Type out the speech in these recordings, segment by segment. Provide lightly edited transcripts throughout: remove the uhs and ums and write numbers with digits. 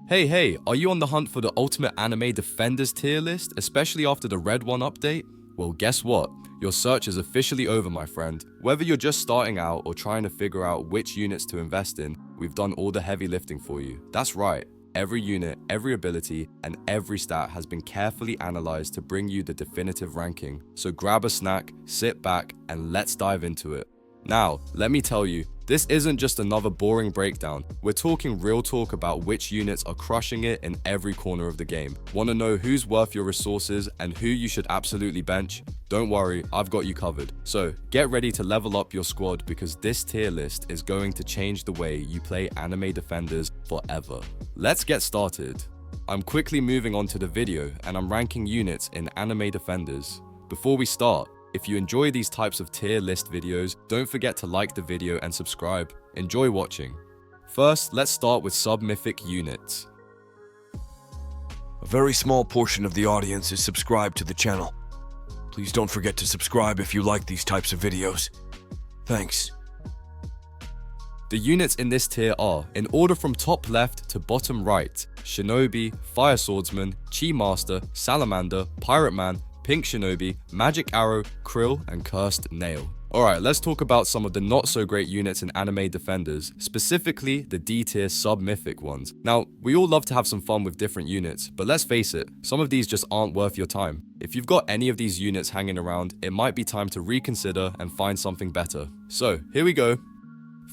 Hey, are you on the hunt for the ultimate anime defenders tier list, especially after the Red 1 update? Well, guess what? Your search is officially over, my friend. Whether you're just starting out or trying to figure out which units to invest in, we've done all the heavy lifting for you. That's right. Every unit, every ability, and every stat has been carefully analyzed to bring you the definitive ranking. So grab a snack, sit back, and let's dive into it. Now, let me tell you, this isn't just another boring breakdown. We're talking real talk about which units are crushing it in every corner of the game. Want to know who's worth your resources and who you should absolutely bench? Don't worry, I've got you covered. So get ready to level up your squad because this tier list is going to change the way you play anime defenders forever. Let's get started. I'm quickly moving on to the video and I'm ranking units in anime defenders. Before we start, if you enjoy these types of tier list videos, don't forget to like the video and subscribe. Enjoy watching. First, let's start with sub-mythic units. A very small portion of the audience is subscribed to the channel. Please don't forget to subscribe if you like these types of videos. Thanks. The units in this tier are, in order from top left to bottom right, Shinobi, Fire Swordsman, Chi Master, Salamander, Pirate Man, Pink Shinobi, Magic Arrow, Krill, and Cursed Nail. Alright, let's talk about some of the not so great units in anime defenders, specifically the D tier sub-mythic ones. Now, we all love to have some fun with different units, but let's face it, some of these just aren't worth your time. If you've got any of these units hanging around, it might be time to reconsider and find something better. So, here we go.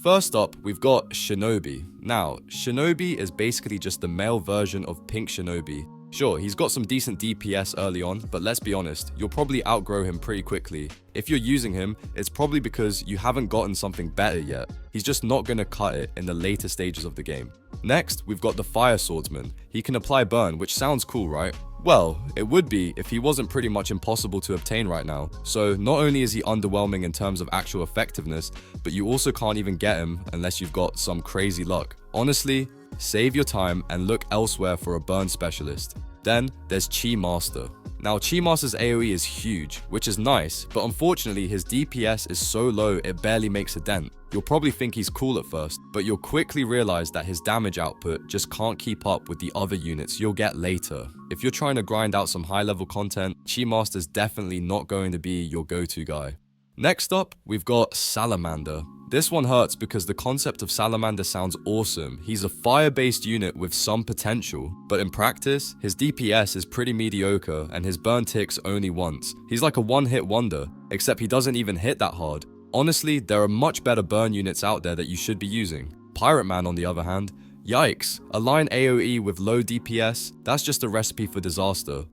First up, we've got Shinobi. Now, Shinobi is basically just the male version of Pink Shinobi. Sure, he's got some decent DPS early on, but let's be honest, you'll probably outgrow him pretty quickly. If you're using him, it's probably because you haven't gotten something better yet. He's just not going to cut it in the later stages of the game. Next, we've got the Fire Swordsman. He can apply burn, which sounds cool, right? Well, it would be if he wasn't pretty much impossible to obtain right now. So not only is he underwhelming in terms of actual effectiveness, but you also can't even get him unless you've got some crazy luck. Honestly, save your time and look elsewhere for a burn specialist. Then there's Chi Master. Now Chi Master's AoE is huge, which is nice, but unfortunately his DPS is so low it barely makes a dent. You'll probably think he's cool at first, but you'll quickly realize that his damage output just can't keep up with the other units you'll get later. If you're trying to grind out some high level content, Chi Master's definitely not going to be your go-to guy. Next up, we've got Salamander. This one hurts because the concept of Salamander sounds awesome. He's a fire-based unit with some potential, but in practice, his DPS is pretty mediocre and his burn ticks only once. He's like a one-hit wonder, except he doesn't even hit that hard. Honestly, there are much better burn units out there that you should be using. Pirate Man, on the other hand, yikes, a line AoE with low DPS, that's just a recipe for disaster.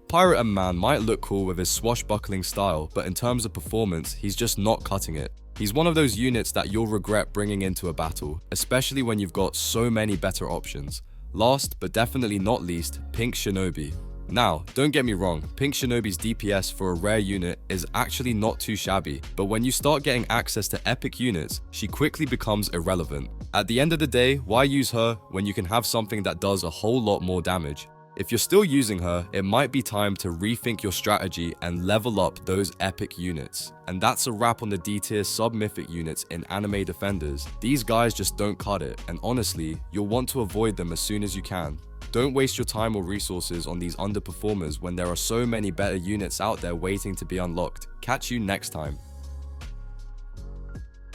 Pirate Man might look cool with his swashbuckling style, but in terms of performance, he's just not cutting it. He's one of those units that you'll regret bringing into a battle, especially when you've got so many better options. Last, but definitely not least, Pink Shinobi. Now, don't get me wrong, Pink Shinobi's DPS for a rare unit is actually not too shabby, but when you start getting access to epic units, she quickly becomes irrelevant. At the end of the day, why use her when you can have something that does a whole lot more damage? If you're still using her, it might be time to rethink your strategy and level up those epic units. And that's a wrap on the D tier sub-mythic units in anime defenders. These guys just don't cut it, and honestly, you'll want to avoid them as soon as you can. Don't waste your time or resources on these underperformers when there are so many better units out there waiting to be unlocked. Catch you next time.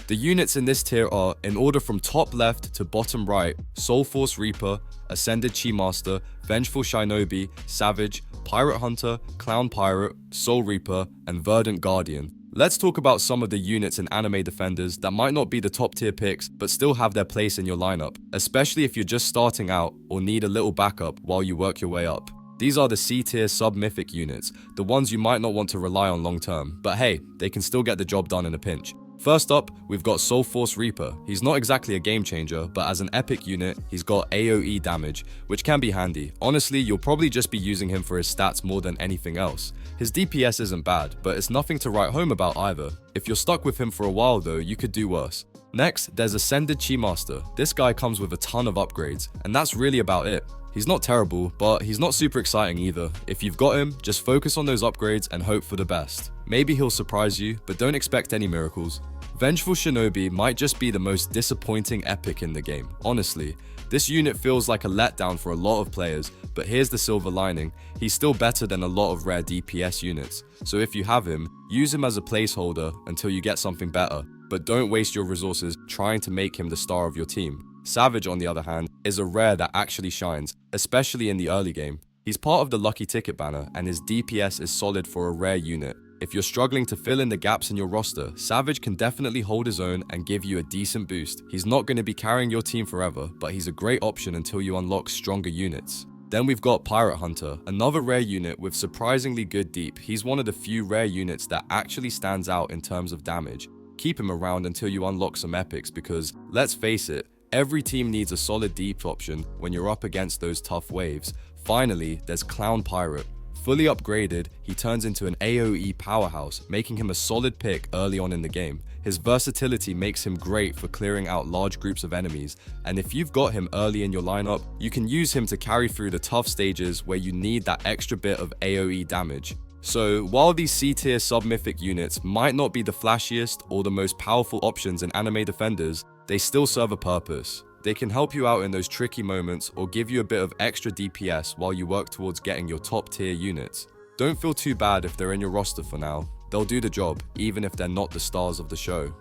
The units in this tier are, in order from top left to bottom right, Soul Force Reaper, Ascended Chi Master, Vengeful Shinobi, Savage, Pirate Hunter, Clown Pirate, Soul Reaper, and Verdant Guardian. Let's talk about some of the units in anime defenders that might not be the top tier picks, but still have their place in your lineup, especially if you're just starting out or need a little backup while you work your way up. These are the C tier sub-mythic units, the ones you might not want to rely on long term, but hey, they can still get the job done in a pinch. First up, we've got Soul Force Reaper. He's not exactly a game changer, but as an epic unit, he's got AoE damage, which can be handy. Honestly, you'll probably just be using him for his stats more than anything else. His DPS isn't bad, but it's nothing to write home about either. If you're stuck with him for a while though, you could do worse. Next, there's Ascended Chi Master. This guy comes with a ton of upgrades, and that's really about it. He's not terrible, but he's not super exciting either. If you've got him, just focus on those upgrades and hope for the best. Maybe he'll surprise you, but don't expect any miracles. Vengeful Shinobi might just be the most disappointing epic in the game, honestly. This unit feels like a letdown for a lot of players, but here's the silver lining, he's still better than a lot of rare DPS units. So if you have him, use him as a placeholder until you get something better, but don't waste your resources trying to make him the star of your team. Savage, on the other hand, is a rare that actually shines, especially in the early game. He's part of the lucky ticket banner, and his DPS is solid for a rare unit. If you're struggling to fill in the gaps in your roster, Savage can definitely hold his own and give you a decent boost. He's not going to be carrying your team forever, but he's a great option until you unlock stronger units. Then we've got Pirate Hunter, another rare unit with surprisingly good deep. He's one of the few rare units that actually stands out in terms of damage. Keep him around until you unlock some epics because, let's face it, every team needs a solid deep option when you're up against those tough waves. Finally, there's Clown Pirate. Fully upgraded, he turns into an AoE powerhouse, making him a solid pick early on in the game. His versatility makes him great for clearing out large groups of enemies, and if you've got him early in your lineup, you can use him to carry through the tough stages where you need that extra bit of AoE damage. So, while these C-tier sub-mythic units might not be the flashiest or the most powerful options in anime defenders, they still serve a purpose. They can help you out in those tricky moments or give you a bit of extra DPS while you work towards getting your top tier units. Don't feel too bad if they're in your roster for now. They'll do the job, even if they're not the stars of the show.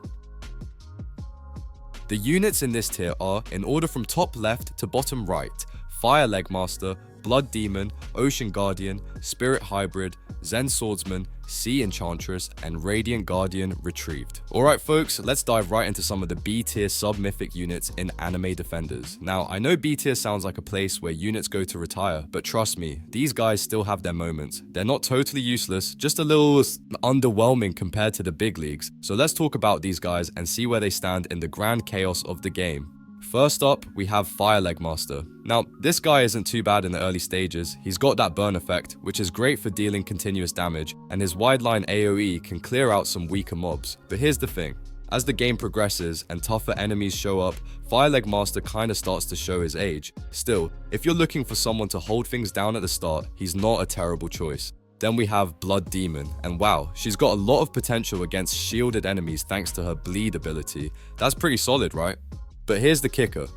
The units in this tier are, in order from top left to bottom right, Fire Legmaster, Blood Demon, Ocean Guardian, Spirit Hybrid, Zen Swordsman, Sea Enchantress, and Radiant Guardian Retrieved. Alright folks, let's dive right into some of the B tier sub-mythic units in anime defenders. Now, I know B tier sounds like a place where units go to retire, but trust me, these guys still have their moments. They're not totally useless, just a little underwhelming compared to the big leagues. So let's talk about these guys and see where they stand in the grand chaos of the game. First up, we have Fire Legmaster. Now, this guy isn't too bad in the early stages. He's got that burn effect, which is great for dealing continuous damage, and his wide line AoE can clear out some weaker mobs. But here's the thing, as the game progresses and tougher enemies show up, Fire Legmaster kinda starts to show his age. Still, if you're looking for someone to hold things down at the start, he's not a terrible choice. Then we have Blood Demon, and wow, she's got a lot of potential against shielded enemies thanks to her bleed ability. That's pretty solid, right? But here's the kicker.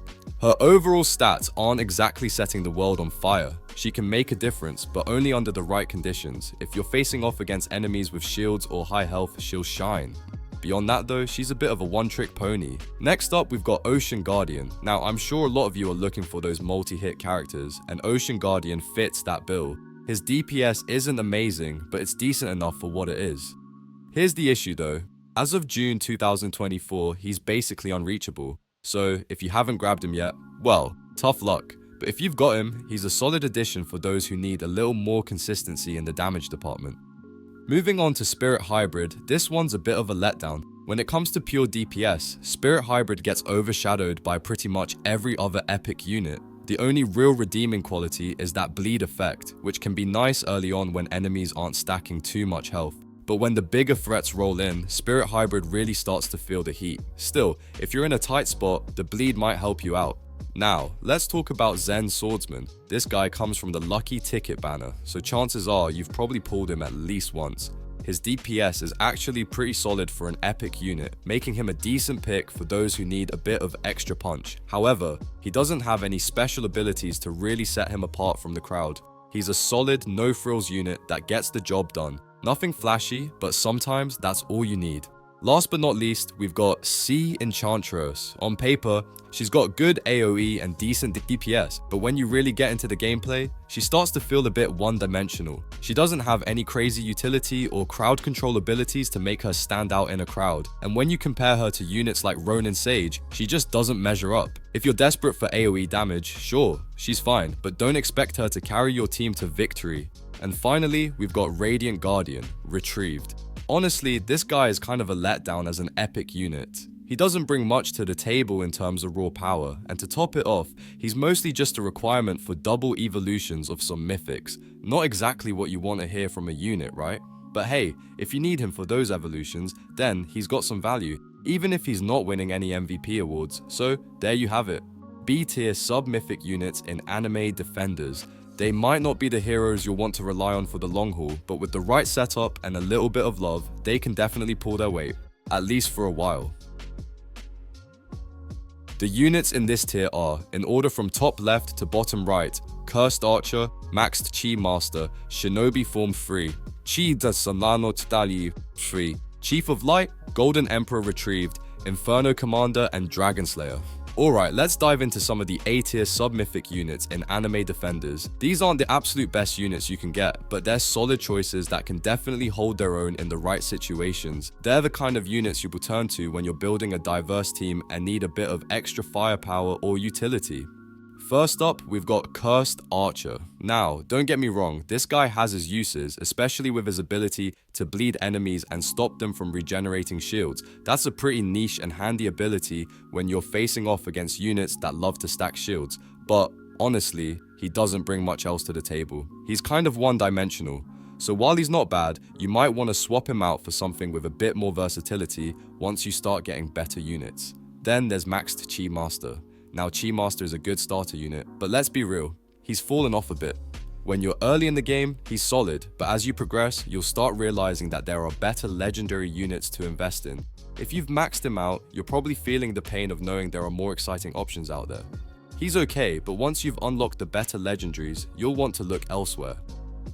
Her overall stats aren't exactly setting the world on fire. She can make a difference, but only under the right conditions. If you're facing off against enemies with shields or high health, she'll shine. Beyond that though, she's a bit of a one-trick pony. Next up, we've got Ocean Guardian. Now, I'm sure a lot of you are looking for those multi-hit characters, and Ocean Guardian fits that bill. His DPS isn't amazing, but it's decent enough for what it is. Here's the issue though. As of June 2024, he's basically unreachable. So, if you haven't grabbed him yet, well, tough luck. But if you've got him, he's a solid addition for those who need a little more consistency in the damage department. Moving on to Spirit Hybrid, this one's a bit of a letdown. When it comes to pure DPS, Spirit Hybrid gets overshadowed by pretty much every other epic unit. The only real redeeming quality is that bleed effect, which can be nice early on when enemies aren't stacking too much health. But when the bigger threats roll in, Spirit Hybrid really starts to feel the heat. Still, if you're in a tight spot, the bleed might help you out. Now, let's talk about Zen Swordsman. This guy comes from the lucky ticket banner, so chances are you've probably pulled him at least once. His DPS is actually pretty solid for an epic unit, making him a decent pick for those who need a bit of extra punch. However, he doesn't have any special abilities to really set him apart from the crowd. He's a solid, no-frills unit that gets the job done. Nothing flashy, but sometimes that's all you need. Last but not least, we've got Sea Enchantress. On paper, she's got good AoE and decent DPS, but when you really get into the gameplay, she starts to feel a bit one-dimensional. She doesn't have any crazy utility or crowd control abilities to make her stand out in a crowd, and when you compare her to units like Ronin Sage, she just doesn't measure up. If you're desperate for AoE damage, sure, she's fine, but don't expect her to carry your team to victory. And finally, we've got Radiant Guardian, Retrieved. Honestly, this guy is kind of a letdown as an epic unit. He doesn't bring much to the table in terms of raw power, and to top it off, he's mostly just a requirement for double evolutions of some mythics. Not exactly what you want to hear from a unit, right? But hey, if you need him for those evolutions, then he's got some value, even if he's not winning any MVP awards. So there you have it. B-tier sub-mythic units in anime defenders. They might not be the heroes you'll want to rely on for the long haul, but with the right setup and a little bit of love, they can definitely pull their weight, at least for a while. The units in this tier are, in order from top left to bottom right, Cursed Archer, Maxed Chi Master, Shinobi Form 3, Chi da Sanano Tdali 3, Chief of Light, Golden Emperor Retrieved, Inferno Commander, and Dragon Slayer. Alright, let's dive into some of the A-tier sub-mythic units in Anime Defenders. These aren't the absolute best units you can get, but they're solid choices that can definitely hold their own in the right situations. They're the kind of units you will turn to when you're building a diverse team and need a bit of extra firepower or utility. First up, we've got Cursed Archer. Now, don't get me wrong, this guy has his uses, especially with his ability to bleed enemies and stop them from regenerating shields. That's a pretty niche and handy ability when you're facing off against units that love to stack shields. But honestly, he doesn't bring much else to the table. He's kind of one-dimensional. So while he's not bad, you might want to swap him out for something with a bit more versatility once you start getting better units. Then there's Maxed Chi Master. Now, Chi Master is a good starter unit, but let's be real, he's fallen off a bit. When you're early in the game, he's solid, but as you progress, you'll start realizing that there are better legendary units to invest in. If you've maxed him out, you're probably feeling the pain of knowing there are more exciting options out there. He's okay, but once you've unlocked the better legendaries, you'll want to look elsewhere.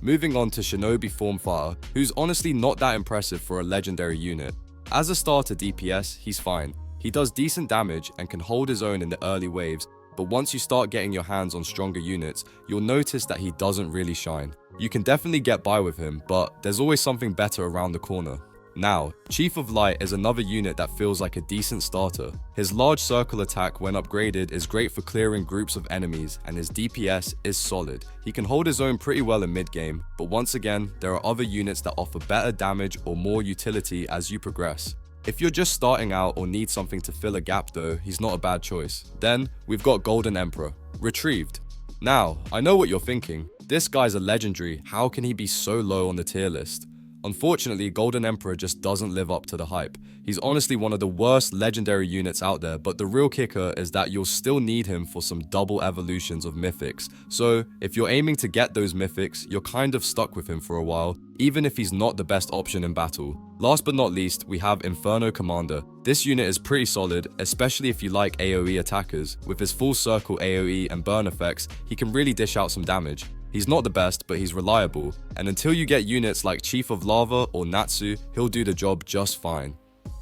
Moving on to Shinobi Form Fire, who's honestly not that impressive for a legendary unit. As a starter DPS, he's fine. He does decent damage and can hold his own in the early waves, but once you start getting your hands on stronger units, you'll notice that he doesn't really shine. You can definitely get by with him, but there's always something better around the corner. Now, Chief of Light is another unit that feels like a decent starter. His large circle attack when upgraded is great for clearing groups of enemies, and his DPS is solid. He can hold his own pretty well in mid-game, but once again, there are other units that offer better damage or more utility as you progress. If you're just starting out or need something to fill a gap though, he's not a bad choice. Then, we've got Golden Emperor, Retrieved. Now, I know what you're thinking. This guy's a legendary, how can he be so low on the tier list? Unfortunately, Golden Emperor just doesn't live up to the hype. He's honestly one of the worst legendary units out there, but the real kicker is that you'll still need him for some double evolutions of mythics. So, if you're aiming to get those mythics, you're kind of stuck with him for a while, even if he's not the best option in battle. Last but not least, we have Inferno Commander. This unit is pretty solid, especially if you like AoE attackers. With his full circle AoE and burn effects, he can really dish out some damage. He's not the best, but he's reliable, and until you get units like Chief of Lava or Natsu, he'll do the job just fine.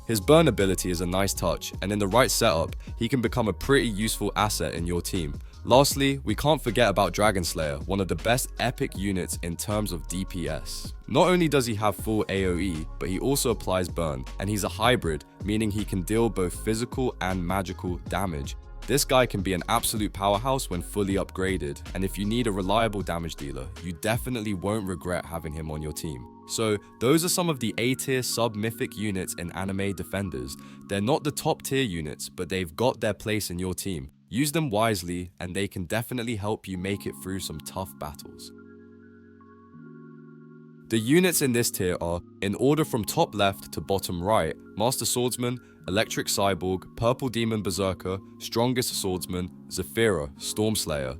His burn ability is a nice touch, and in the right setup, he can become a pretty useful asset in your team. Lastly, we can't forget about Dragon Slayer, one of the best epic units in terms of DPS. Not only does he have full AoE, but he also applies burn, and he's a hybrid, meaning he can deal both physical and magical damage. This guy can be an absolute powerhouse when fully upgraded, and if you need a reliable damage dealer, you definitely won't regret having him on your team. So, those are some of the A-tier sub-mythic units in Anime Defenders. They're not the top tier units, but they've got their place in your team. Use them wisely, and they can definitely help you make it through some tough battles. The units in this tier are, in order from top left to bottom right, Master Swordsman, Electric Cyborg, Purple Demon Berserker, Strongest Swordsman, Zephyra, Stormslayer,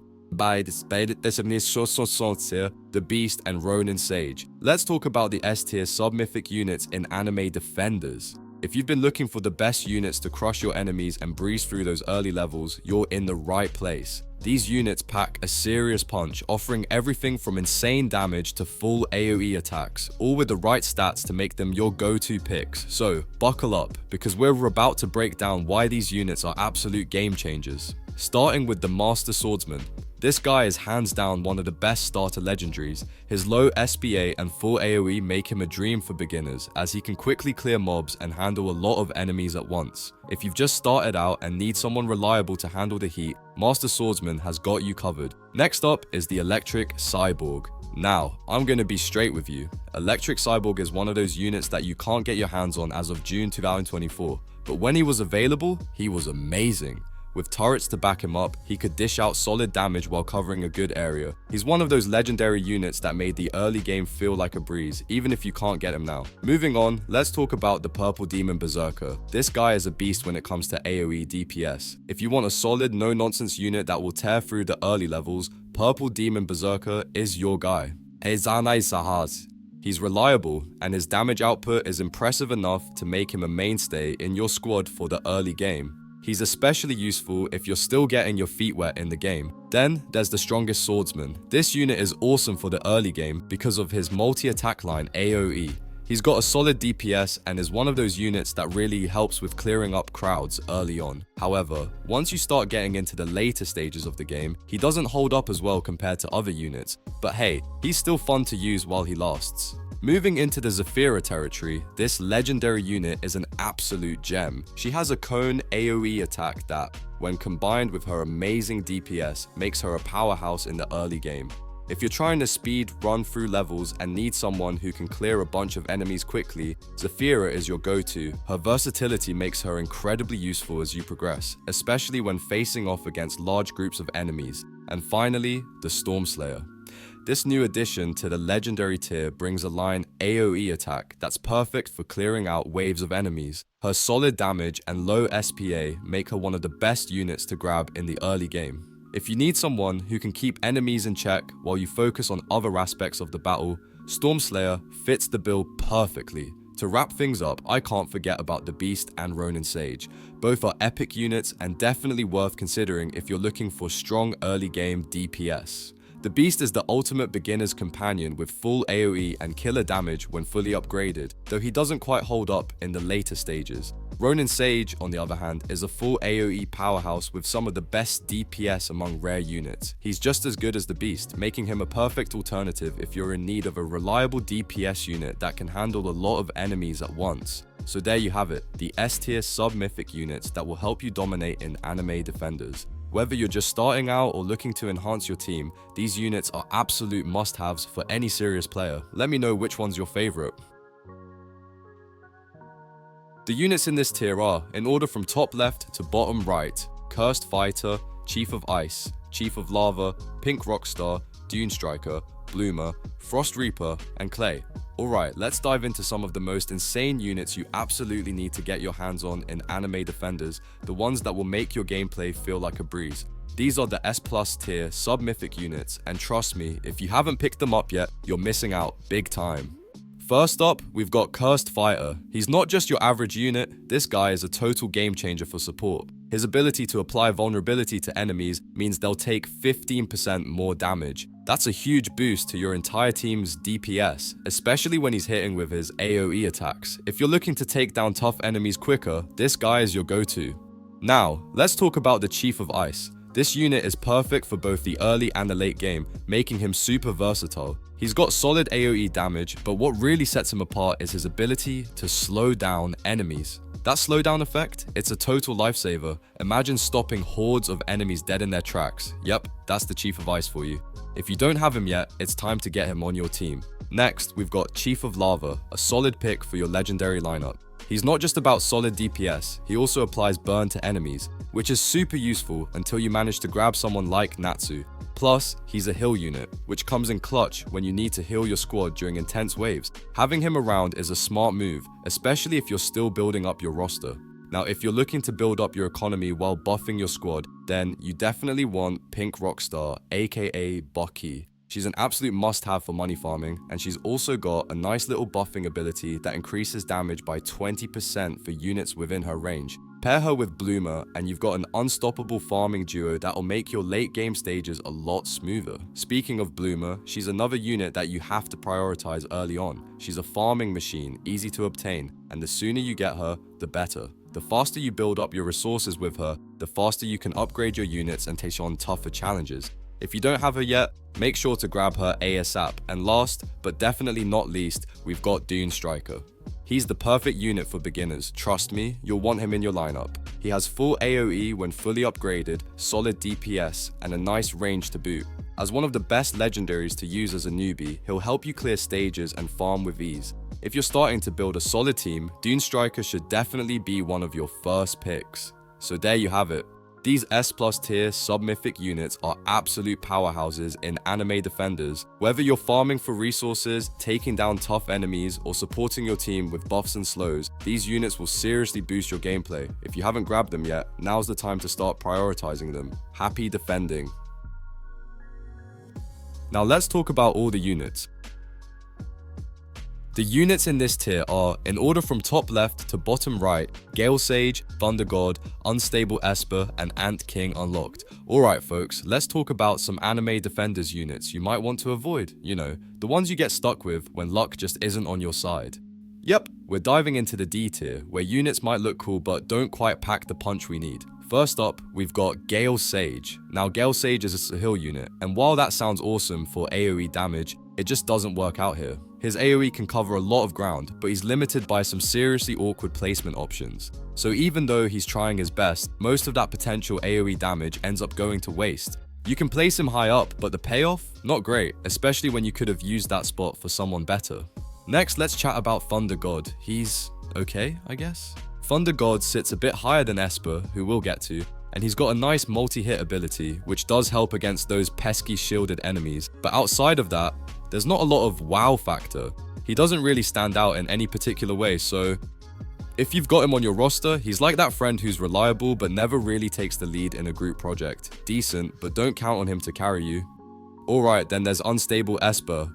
the Beast, and Ronin Sage. Let's talk about the S-tier sub-mythic units in Anime Defenders. If you've been looking for the best units to crush your enemies and breeze through those early levels, you're in the right place. These units pack a serious punch, offering everything from insane damage to full AoE attacks, all with the right stats to make them your go-to picks. So, buckle up, because we're about to break down why these units are absolute game changers. Starting with the Master Swordsman. This guy is hands down one of the best starter legendaries. His low SPA and full AoE make him a dream for beginners, as he can quickly clear mobs and handle a lot of enemies at once. If you've just started out and need someone reliable to handle the heat, Master Swordsman has got you covered. Next up is the Electric Cyborg. Now, I'm going to be straight with you. Electric Cyborg is one of those units that you can't get your hands on as of June 2024, but when he was available, he was amazing. With turrets to back him up, he could dish out solid damage while covering a good area. He's one of those legendary units that made the early game feel like a breeze, even if you can't get him now. Moving on, let's talk about the Purple Demon Berserker. This guy is a beast when it comes to AoE DPS. If you want a solid, no-nonsense unit that will tear through the early levels, Purple Demon Berserker is your guy. He's reliable, and his damage output is impressive enough to make him a mainstay in your squad for the early game. He's especially useful if you're still getting your feet wet in the game. Then there's the strongest swordsman. This unit is awesome for the early game because of his multi-attack line AoE. He's got a solid DPS and is one of those units that really helps with clearing up crowds early on. However, once you start getting into the later stages of the game, he doesn't hold up as well compared to other units. But hey, he's still fun to use while he lasts. Moving into the Zephyra territory, this legendary unit is an absolute gem. She has a cone AoE attack that, when combined with her amazing DPS, makes her a powerhouse in the early game. If you're trying to speed run through levels and need someone who can clear a bunch of enemies quickly, Zephyra is your go-to. Her versatility makes her incredibly useful as you progress, especially when facing off against large groups of enemies. And finally, the Stormslayer. This new addition to the legendary tier brings a line AoE attack that's perfect for clearing out waves of enemies. Her solid damage and low SPA make her one of the best units to grab in the early game. If you need someone who can keep enemies in check while you focus on other aspects of the battle, Stormslayer fits the bill perfectly. To wrap things up, I can't forget about the Beast and Ronin Sage. Both are epic units and definitely worth considering if you're looking for strong early game DPS. The Beast is the ultimate beginner's companion with full AoE and killer damage when fully upgraded, though he doesn't quite hold up in the later stages. Ronin Sage, on the other hand, is a full AoE powerhouse with some of the best DPS among rare units. He's just as good as the Beast, making him a perfect alternative if you're in need of a reliable DPS unit that can handle a lot of enemies at once. So there you have it, the S-tier sub-mythic units that will help you dominate in anime defenders. Whether you're just starting out or looking to enhance your team, these units are absolute must-haves for any serious player. Let me know which one's your favorite. The units in this tier are, in order from top left to bottom right, Cursed Fighter, Chief of Ice, Chief of Lava, Pink Rockstar, Dune Striker, Bloomer, Frost Reaper, and Clay. Alright, let's dive into some of the most insane units you absolutely need to get your hands on in anime defenders, the ones that will make your gameplay feel like a breeze. These are the S+ tier sub-mythic units, and trust me, if you haven't picked them up yet, you're missing out big time. First up, we've got Cursed Fighter. He's not just your average unit, this guy is a total game changer for support. His ability to apply vulnerability to enemies means they'll take 15% more damage. That's a huge boost to your entire team's DPS, especially when he's hitting with his AoE attacks. If you're looking to take down tough enemies quicker, this guy is your go-to. Now, let's talk about the Chief of Ice. This unit is perfect for both the early and the late game, making him super versatile. He's got solid AoE damage, but what really sets him apart is his ability to slow down enemies. That slowdown effect, it's a total lifesaver. Imagine stopping hordes of enemies dead in their tracks. Yep, that's the Chief of Ice for you. If you don't have him yet, it's time to get him on your team. Next, we've got Chief of Lava, a solid pick for your legendary lineup. He's not just about solid DPS, he also applies burn to enemies, which is super useful until you manage to grab someone like Natsu. Plus, he's a heal unit, which comes in clutch when you need to heal your squad during intense waves. Having him around is a smart move, especially if you're still building up your roster. Now, if you're looking to build up your economy while buffing your squad, then you definitely want Pink Rockstar, aka Bucky. She's an absolute must-have for money farming, and she's also got a nice little buffing ability that increases damage by 20% for units within her range. Pair her with Bloomer, and you've got an unstoppable farming duo that'll make your late game stages a lot smoother. Speaking of Bloomer, she's another unit that you have to prioritize early on. She's a farming machine, easy to obtain, and the sooner you get her, the better. The faster you build up your resources with her, the faster you can upgrade your units and take on tougher challenges. If you don't have her yet, make sure to grab her ASAP. And last, but definitely not least, we've got Dune Striker. He's the perfect unit for beginners, trust me, you'll want him in your lineup. He has full AoE when fully upgraded, solid DPS, and a nice range to boot. As one of the best legendaries to use as a newbie, he'll help you clear stages and farm with ease. If you're starting to build a solid team, Dune Striker should definitely be one of your first picks. So there you have it. These S+ tier sub-mythic units are absolute powerhouses in anime defenders. Whether you're farming for resources, taking down tough enemies, or supporting your team with buffs and slows, these units will seriously boost your gameplay. If you haven't grabbed them yet, now's the time to start prioritizing them. Happy defending. Now let's talk about all the units. The units in this tier are, in order from top left to bottom right, Gale Sage, Thunder God, Unstable Esper, and Ant King unlocked. Alright folks, let's talk about some anime defenders units you might want to avoid, the ones you get stuck with when luck just isn't on your side. Yep, we're diving into the D tier, where units might look cool but don't quite pack the punch we need. First up, we've got Gale Sage. Now Gale Sage is a Sahil unit, and while that sounds awesome for AoE damage, it just doesn't work out here. His AoE can cover a lot of ground, but he's limited by some seriously awkward placement options. So even though he's trying his best, most of that potential AoE damage ends up going to waste. You can place him high up, but the payoff? Not great, especially when you could have used that spot for someone better. Next, let's chat about Thunder God. He's okay, I guess? Thunder God sits a bit higher than Esper, who we'll get to, and he's got a nice multi-hit ability, which does help against those pesky shielded enemies, but outside of that, there's not a lot of wow factor. He doesn't really stand out in any particular way, so if you've got him on your roster, he's like that friend who's reliable but never really takes the lead in a group project. Decent, but don't count on him to carry you. Alright, then there's Unstable Esper.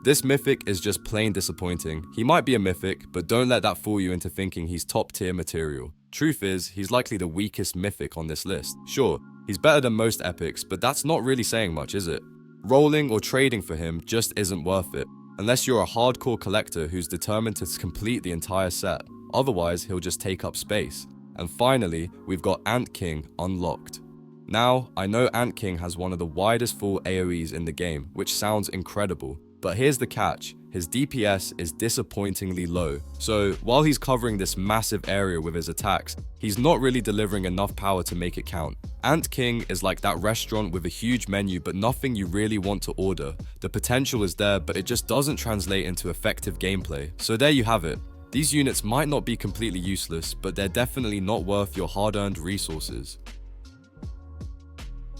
This mythic is just plain disappointing. He might be a mythic, but don't let that fool you into thinking he's top tier material. Truth is, he's likely the weakest mythic on this list. Sure, he's better than most epics, but that's not really saying much, is it? Rolling or trading for him just isn't worth it, unless you're a hardcore collector who's determined to complete the entire set. Otherwise, he'll just take up space. And finally, we've got Ant King unlocked. Now, I know Ant King has one of the widest full AoEs in the game, which sounds incredible, but here's the catch. His DPS is disappointingly low, so while he's covering this massive area with his attacks, he's not really delivering enough power to make it count. Ant King is like that restaurant with a huge menu but nothing you really want to order. The potential is there, but it just doesn't translate into effective gameplay. So there you have it. These units might not be completely useless, but they're definitely not worth your hard-earned resources.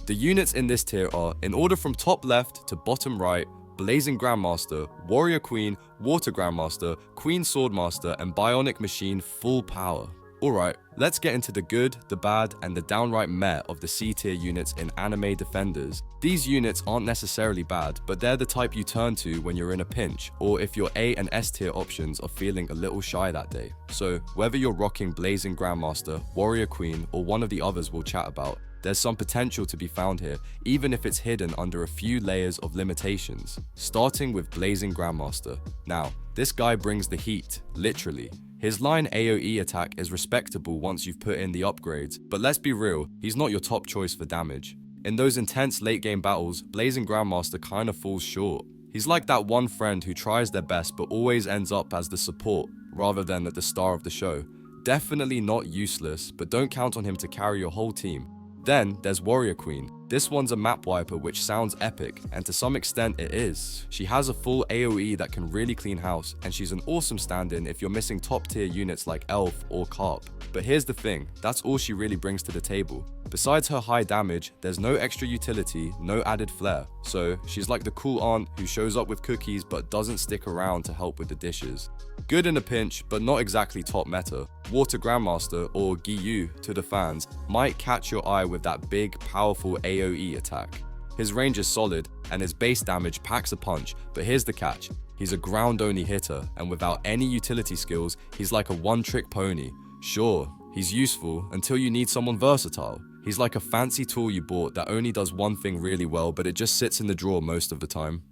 The units in this tier are, in order from top left to bottom right, Blazing Grandmaster, Warrior Queen, Water Grandmaster, Queen Swordmaster, and Bionic Machine full power. Alright, let's get into the good, the bad, and the downright meh of the C tier units in anime defenders. These units aren't necessarily bad, but they're the type you turn to when you're in a pinch, or if your A and S tier options are feeling a little shy that day. So, whether you're rocking Blazing Grandmaster, Warrior Queen, or one of the others we'll chat about, there's some potential to be found here, even if it's hidden under a few layers of limitations. Starting with Blazing Grandmaster. Now, this guy brings the heat, literally. His line AoE attack is respectable once you've put in the upgrades, but let's be real, he's not your top choice for damage. In those intense late game battles, Blazing Grandmaster kinda falls short. He's like that one friend who tries their best but always ends up as the support, rather than at the star of the show. Definitely not useless, but don't count on him to carry your whole team. Then there's Warrior Queen. This one's a map wiper which sounds epic, and to some extent it is. She has a full AoE that can really clean house, and she's an awesome stand-in if you're missing top tier units like Elf or Carp. But here's the thing, that's all she really brings to the table. Besides her high damage, there's no extra utility, no added flair. So she's like the cool aunt who shows up with cookies but doesn't stick around to help with the dishes. Good in a pinch, but not exactly top meta. Water Grandmaster, or Giyu to the fans, might catch your eye with that big, powerful AoE attack. His range is solid, and his base damage packs a punch, but here's the catch. He's a ground-only hitter, and without any utility skills, he's like a one-trick pony. Sure, he's useful until you need someone versatile. He's like a fancy tool you bought that only does one thing really well, but it just sits in the drawer most of the time.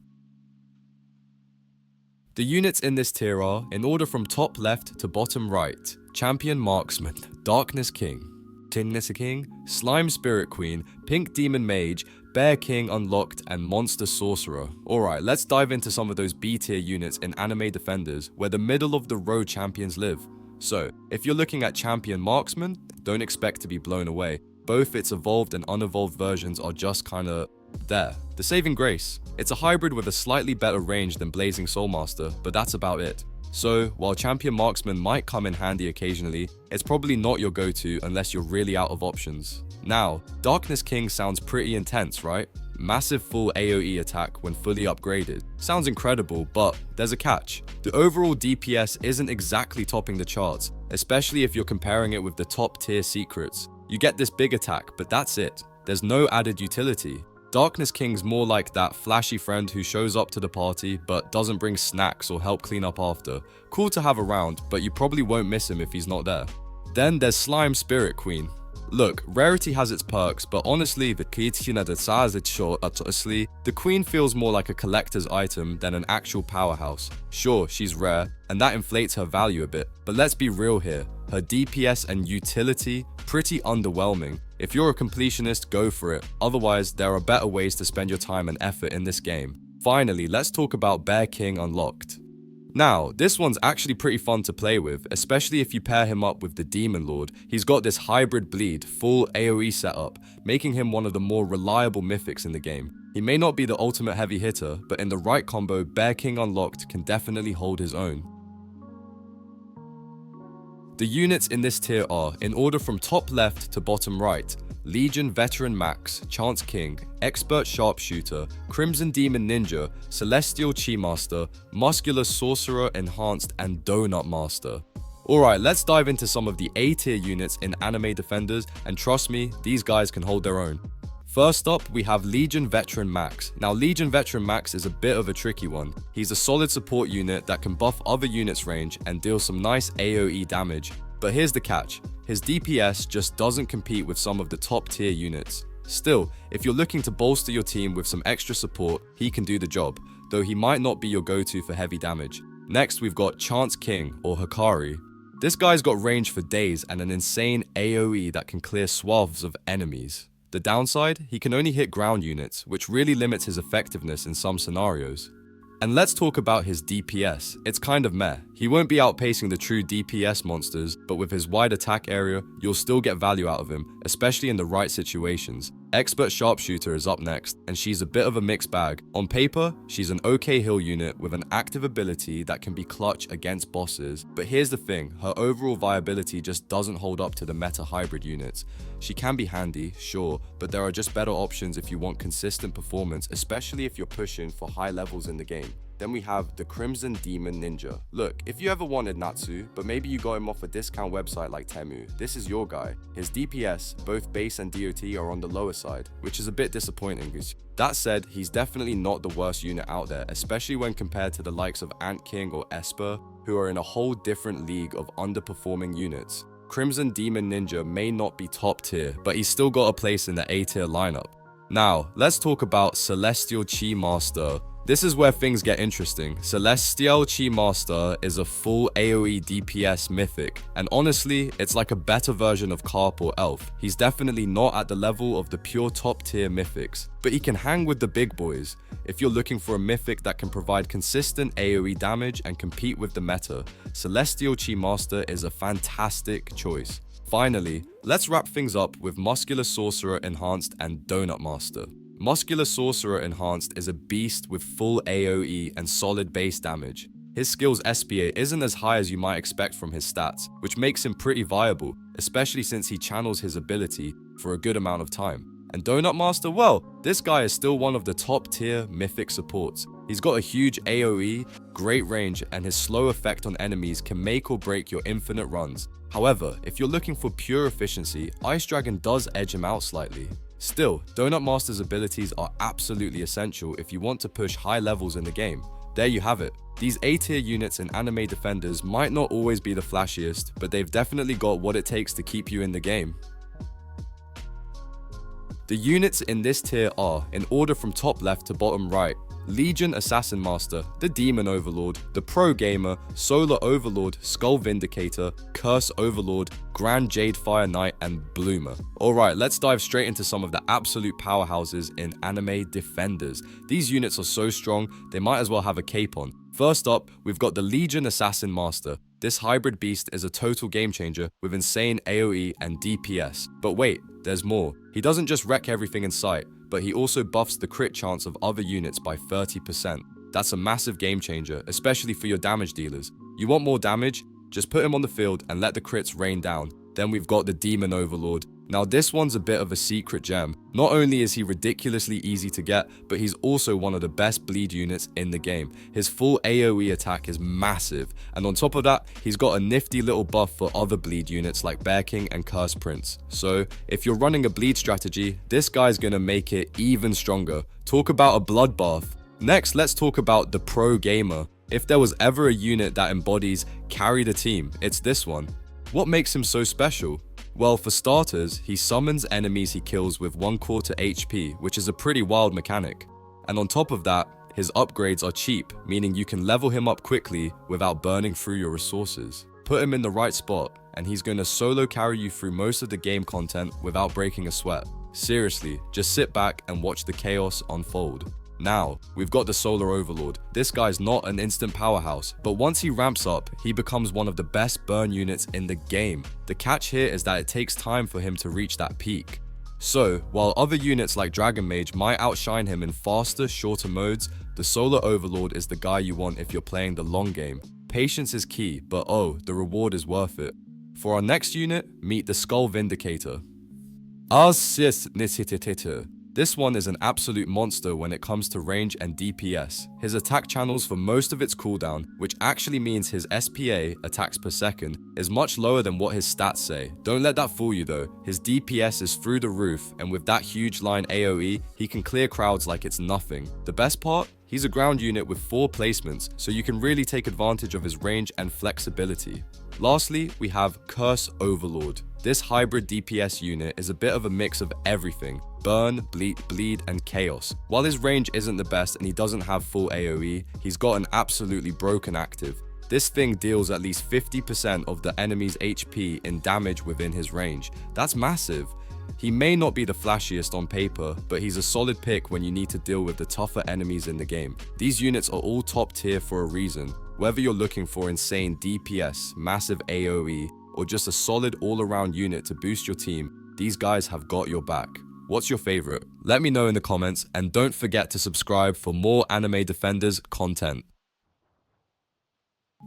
The units in this tier are, in order from top left to bottom right, Champion Marksman, Darkness King, Tingness King, Slime Spirit Queen, Pink Demon Mage, Bear King Unlocked, and Monster Sorcerer. Alright, let's dive into some of those B tier units in anime defenders where the middle of the road champions live. So, if you're looking at Champion Marksman, don't expect to be blown away. Both its evolved and unevolved versions are just kinda there. The saving grace. It's a hybrid with a slightly better range than Blazing Soulmaster, but that's about it. So, while Champion Marksman might come in handy occasionally, it's probably not your go-to unless you're really out of options. Now, Darkness King sounds pretty intense, right? Massive full AoE attack when fully upgraded. Sounds incredible, but there's a catch. The overall DPS isn't exactly topping the charts, especially if you're comparing it with the top tier secrets. You get this big attack, but that's it. There's no added utility. Darkness King's more like that flashy friend who shows up to the party but doesn't bring snacks or help clean up after. Cool to have around, but you probably won't miss him if he's not there. Then there's Slime Spirit Queen. Look, rarity has its perks, but honestly, the queen feels more like a collector's item than an actual powerhouse. Sure, she's rare, and that inflates her value a bit, but let's be real here. Her DPS and utility, pretty underwhelming. If you're a completionist, go for it. Otherwise, there are better ways to spend your time and effort in this game. Finally, let's talk about Bear King Unlocked. Now, this one's actually pretty fun to play with, especially if you pair him up with the Demon Lord. He's got this hybrid bleed, full AoE setup, making him one of the more reliable mythics in the game. He may not be the ultimate heavy hitter, but in the right combo, Bear King Unlocked can definitely hold his own. The units in this tier are, in order from top left to bottom right: Legion Veteran Max, Chance King, Expert Sharpshooter, Crimson Demon Ninja, Celestial Chi Master, Muscular Sorcerer Enhanced, and Donut Master. Alright, let's dive into some of the A tier units in Anime Defenders, and trust me, these guys can hold their own. First up, we have Legion Veteran Max. Now, Legion Veteran Max is a bit of a tricky one. He's a solid support unit that can buff other units' range and deal some nice AoE damage. But here's the catch: his DPS just doesn't compete with some of the top tier units. Still, if you're looking to bolster your team with some extra support, he can do the job, though he might not be your go-to for heavy damage. Next, we've got Chance King, or Hikari. This guy's got range for days and an insane AoE that can clear swaths of enemies. The downside, he can only hit ground units, which really limits his effectiveness in some scenarios. And let's talk about his DPS. It's kind of meh. He won't be outpacing the true DPS monsters, but with his wide attack area, you'll still get value out of him, especially in the right situations. Expert Sharpshooter is up next, and she's a bit of a mixed bag. On paper, she's an okay heal unit with an active ability that can be clutch against bosses, but here's the thing: her overall viability just doesn't hold up to the meta hybrid units. She can be handy, sure, but there are just better options if you want consistent performance, especially if you're pushing for high levels in the game. Then we have the Crimson Demon Ninja. Look, if you ever wanted Natsu, but maybe you got him off a discount website like Temu, this is your guy. His DPS, both base and DOT, are on the lower side, which is a bit disappointing. That said, he's definitely not the worst unit out there, especially when compared to the likes of Ant King or Esper, who are in a whole different league of underperforming units. Crimson Demon Ninja may not be top tier, but he's still got a place in the A tier lineup. Now, let's talk about Celestial Chi Master. This is where things get interesting. Celestial Chi Master is a full AoE DPS mythic, and honestly, it's like a better version of Carp or Elf. He's definitely not at the level of the pure top tier mythics, but he can hang with the big boys. If you're looking for a mythic that can provide consistent AoE damage and compete with the meta, Celestial Chi Master is a fantastic choice. Finally, let's wrap things up with Muscular Sorcerer Enhanced and Donut Master. Muscular Sorcerer Enhanced is a beast with full AoE and solid base damage. His skill's SPA isn't as high as you might expect from his stats, which makes him pretty viable, especially since he channels his ability for a good amount of time. And Donut Master, well, this guy is still one of the top tier mythic supports. He's got a huge AoE, great range, and his slow effect on enemies can make or break your infinite runs. However, if you're looking for pure efficiency, Ice Dragon does edge him out slightly. Still, Donut Master's abilities are absolutely essential if you want to push high levels in the game. There you have it. These A tier units in Anime Defenders might not always be the flashiest, but they've definitely got what it takes to keep you in the game. The units in this tier are, in order from top left to bottom right: Legion Assassin Master, the Demon Overlord, the Pro Gamer, Solar Overlord, Skull Vindicator, Curse Overlord, Grand Jade Fire Knight, and Bloomer. Alright, let's dive straight into some of the absolute powerhouses in Anime Defenders. These units are so strong, they might as well have a cape on. First up, we've got the Legion Assassin Master. This hybrid beast is a total game changer with insane AoE and DPS. But wait, there's more. He doesn't just wreck everything in sight, but he also buffs the crit chance of other units by 30%. That's a massive game changer, especially for your damage dealers. You want more damage? Just put him on the field and let the crits rain down. Then we've got the Demon Overlord. Now this one's a bit of a secret gem. Not only is he ridiculously easy to get, but he's also one of the best bleed units in the game. His full AoE attack is massive, and on top of that, he's got a nifty little buff for other bleed units like Bear King and Curse Prince. So if you're running a bleed strategy, this guy's gonna make it even stronger. Talk about a bloodbath. Next, let's talk about the pro gamer. If there was ever a unit that embodies carry the team, it's this one. What makes him so special? Well, for starters, he summons enemies he kills with 1/4 HP, which is a pretty wild mechanic. And on top of that, his upgrades are cheap, meaning you can level him up quickly without burning through your resources. Put him in the right spot, and he's going to solo carry you through most of the game content without breaking a sweat. Seriously, just sit back and watch the chaos unfold. Now, we've got the Solar Overlord. This guy's not an instant powerhouse, but once he ramps up, he becomes one of the best burn units in the game. The catch here is that it takes time for him to reach that peak. So, while other units like Dragon Mage might outshine him in faster, shorter modes, the Solar Overlord is the guy you want if you're playing the long game. Patience is key, but oh, the reward is worth it. For our next unit, meet the Skull Vindicator. This one is an absolute monster when it comes to range and DPS. His attack channels for most of its cooldown, which actually means his SPA, attacks per second, is much lower than what his stats say. Don't let that fool you though, his DPS is through the roof, and with that huge line AoE, he can clear crowds like it's nothing. The best part? He's a ground unit with 4 placements, so you can really take advantage of his range and flexibility. Lastly, we have Curse Overlord. This hybrid DPS unit is a bit of a mix of everything: burn, bleed, and chaos. While his range isn't the best and he doesn't have full AoE, he's got an absolutely broken active. This thing deals at least 50% of the enemy's HP in damage within his range. That's massive. He may not be the flashiest on paper, but he's a solid pick when you need to deal with the tougher enemies in the game. These units are all top tier for a reason. Whether you're looking for insane DPS, massive AoE, or just a solid all-around unit to boost your team, these guys have got your back. What's your favorite? Let me know in the comments, and don't forget to subscribe for more Anime Defenders content.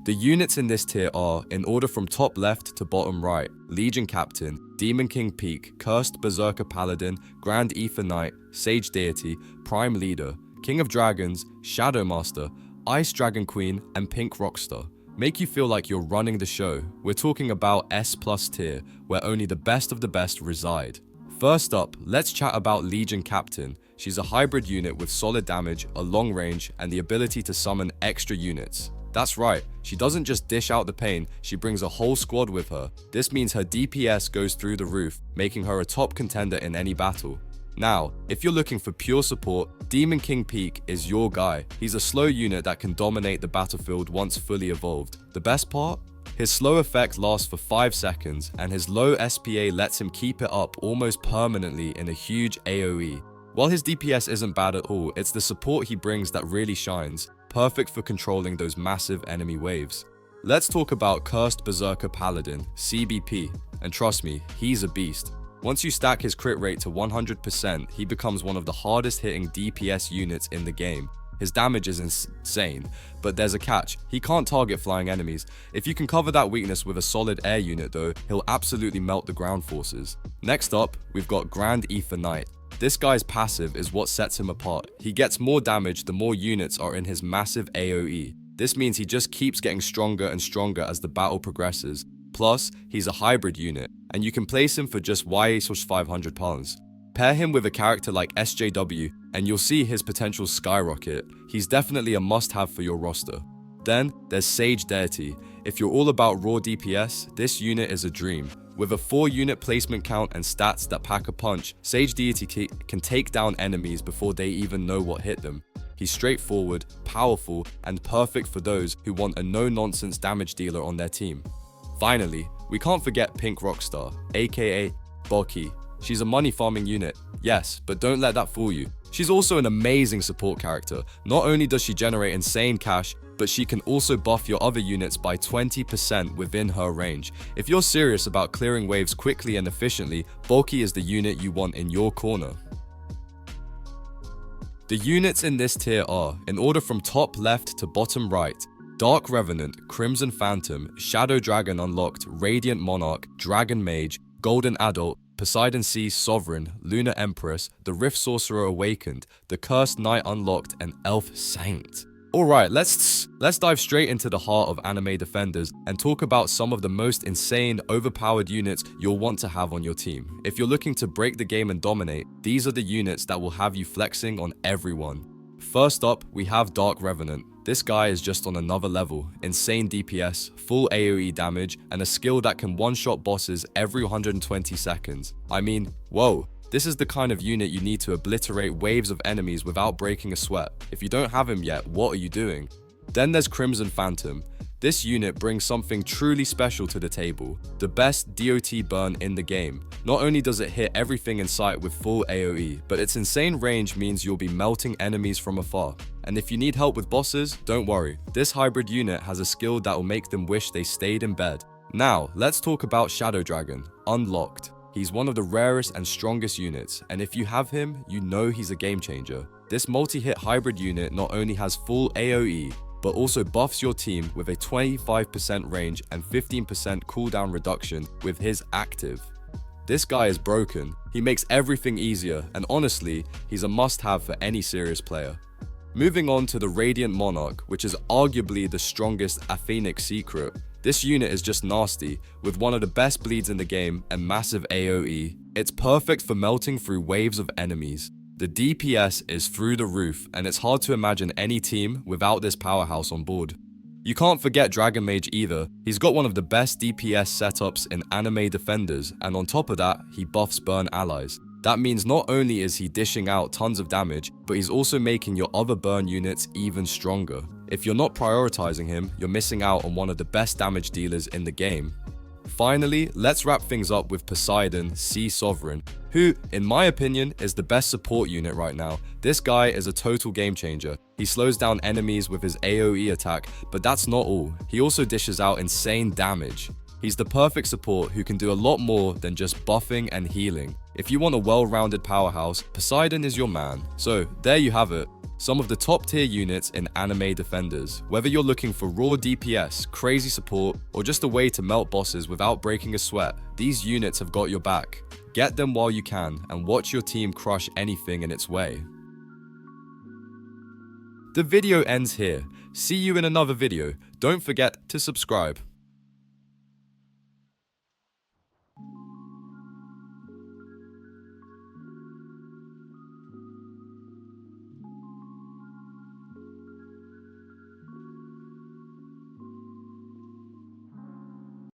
The units in this tier are, in order from top left to bottom right: Legion Captain, Demon King Peak, Cursed Berserker Paladin, Grand Aether Knight, Sage Deity, Prime Leader, King of Dragons, Shadow Master, Ice Dragon Queen, and Pink Rockstar. Make you feel like you're running the show. We're talking about S+ tier, where only the best of the best reside. First up, let's chat about Legion Captain. She's a hybrid unit with solid damage, a long range, and the ability to summon extra units. That's right, she doesn't just dish out the pain, she brings a whole squad with her. This means her DPS goes through the roof, making her a top contender in any battle. Now, if you're looking for pure support, Demon King Peak is your guy. He's a slow unit that can dominate the battlefield once fully evolved. The best part? His slow effect lasts for 5 seconds, and his low SPA lets him keep it up almost permanently in a huge AoE. While his DPS isn't bad at all, it's the support he brings that really shines, perfect for controlling those massive enemy waves. Let's talk about Cursed Berserker Paladin, CBP, and trust me, he's a beast. Once you stack his crit rate to 100%, he becomes one of the hardest hitting DPS units in the game. His damage is insane, but there's a catch: he can't target flying enemies. If you can cover that weakness with a solid air unit though, he'll absolutely melt the ground forces. Next up, we've got Grand Aether Knight. This guy's passive is what sets him apart. He gets more damage the more units are in his massive AoE. This means he just keeps getting stronger and stronger as the battle progresses. Plus, he's a hybrid unit, and you can place him for just £500. Pair him with a character like SJW, and you'll see his potential skyrocket. He's definitely a must-have for your roster. Then, there's Sage Deity. If you're all about raw DPS, this unit is a dream. With a 4-unit placement count and stats that pack a punch, Sage Deity can take down enemies before they even know what hit them. He's straightforward, powerful, and perfect for those who want a no-nonsense damage dealer on their team. Finally, we can't forget Pink Rockstar, aka Boki. She's a money farming unit, yes, but don't let that fool you. She's also an amazing support character. Not only does she generate insane cash, but she can also buff your other units by 20% within her range. If you're serious about clearing waves quickly and efficiently, Boki is the unit you want in your corner. The units in this tier are, in order from top left to bottom right: Dark Revenant, Crimson Phantom, Shadow Dragon Unlocked, Radiant Monarch, Dragon Mage, Golden Adult, Poseidon Sea Sovereign, Lunar Empress, the Rift Sorcerer Awakened, the Cursed Knight Unlocked, and Elf Saint. Alright, let's dive straight into the heart of anime defenders and talk about some of the most insane, overpowered units you'll want to have on your team. If you're looking to break the game and dominate, these are the units that will have you flexing on everyone. First up, we have Dark Revenant. This guy is just on another level. Insane DPS, full AoE damage, and a skill that can one-shot bosses every 120 seconds. I mean, whoa. This is the kind of unit you need to obliterate waves of enemies without breaking a sweat. If you don't have him yet, what are you doing? Then there's Crimson Phantom. This unit brings something truly special to the table, the best DOT burn in the game. Not only does it hit everything in sight with full AoE, but its insane range means you'll be melting enemies from afar. And if you need help with bosses, don't worry, this hybrid unit has a skill that will make them wish they stayed in bed. Now, let's talk about Shadow Dragon, Unlocked. He's one of the rarest and strongest units, and if you have him, you know he's a game changer. This multi-hit hybrid unit not only has full AoE, but also buffs your team with a 25% range and 15% cooldown reduction with his active. This guy is broken, he makes everything easier, and honestly, he's a must-have for any serious player. Moving on to the Radiant Monarch, which is arguably the strongest Athenic secret. This unit is just nasty, with one of the best bleeds in the game and massive AoE. It's perfect for melting through waves of enemies. The DPS is through the roof, and it's hard to imagine any team without this powerhouse on board. You can't forget Dragon Mage either. He's got one of the best DPS setups in anime defenders, and on top of that, he buffs burn allies. That means not only is he dishing out tons of damage, but he's also making your other burn units even stronger. If you're not prioritizing him, you're missing out on one of the best damage dealers in the game. Finally, let's wrap things up with Poseidon Sea Sovereign, who, in my opinion, is the best support unit right now. This guy is a total game changer. He slows down enemies with his AoE attack, but that's not all. He also dishes out insane damage. He's the perfect support who can do a lot more than just buffing and healing. If you want a well-rounded powerhouse, Poseidon is your man. So, there you have it. Some of the top tier units in anime defenders. Whether you're looking for raw DPS, crazy support, or just a way to melt bosses without breaking a sweat, these units have got your back. Get them while you can, and watch your team crush anything in its way. The video ends here. See you in another video. Don't forget to subscribe.